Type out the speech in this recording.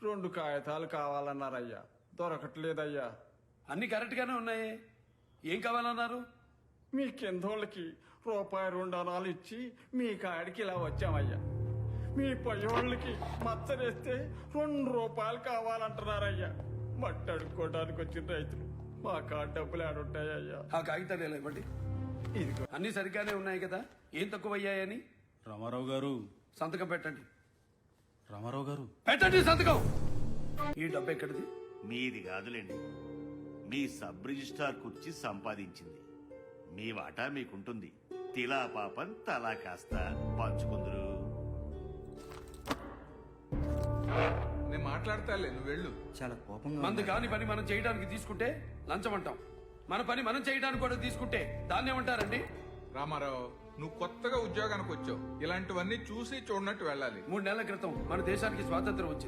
2 కాగితాలు కావాలన్నారయ్యా, దొరకట్లేదయ్యా. అన్ని కరెక్ట్ గానే ఉన్నాయి. ఏం కావాలన్నారు? మీ కిందోళ్ళకి ₹2 ఇచ్చి మీ కాడికి ఇలా వచ్చామయ్యా. మీ పయ్యోళ్ళకి మచ్చరేస్తే ₹2 కావాలంటున్నారయ్యా. మట్టి అడుక్కోవడానికి వచ్చిన రైతులు మా కాడ డబ్బులు ఆడుంటాయ్యా. ఆ కాగితాలు ఎలా ఇవ్వండి. ఇదిగో. అన్ని సరిగ్గానే ఉన్నాయి కదా, ఏం తక్కువ అయ్యాయని? రామారావు గారు, సంతకం పెట్టండి. రామారావు గారు, పెట్టండి సంతకం. ఈ డబ్బు ఎక్కడిది? మీది కాదులేండి, మీ సబ్ రిజిస్ట్రార్ కుర్చీ సంపాదించింది. మీ వాటా మీకుంటుంది. తిలా పాపం తలా కాస్త పంచుకుందరు. నేను మాట్లాడతాలే, నువ్వు వెళ్ళు. చాలా కోపంగా మంది కాని పని మనం చేయడానికి తీసుకుంటే లంచం అంటాం. మన పని మనం చేయడానికి కూడా తీసుకుంటే దాన్ని ఏమంటారండి? రామారావు, నువ్వు కొత్తగా ఉద్యోగానికి వచ్చావు. ఇలాంటివన్నీ చూసి చూడనట్టు వెళ్ళాలి. 3 నెలల క్రితం మన దేశానికి స్వాతంత్రం వచ్చింది.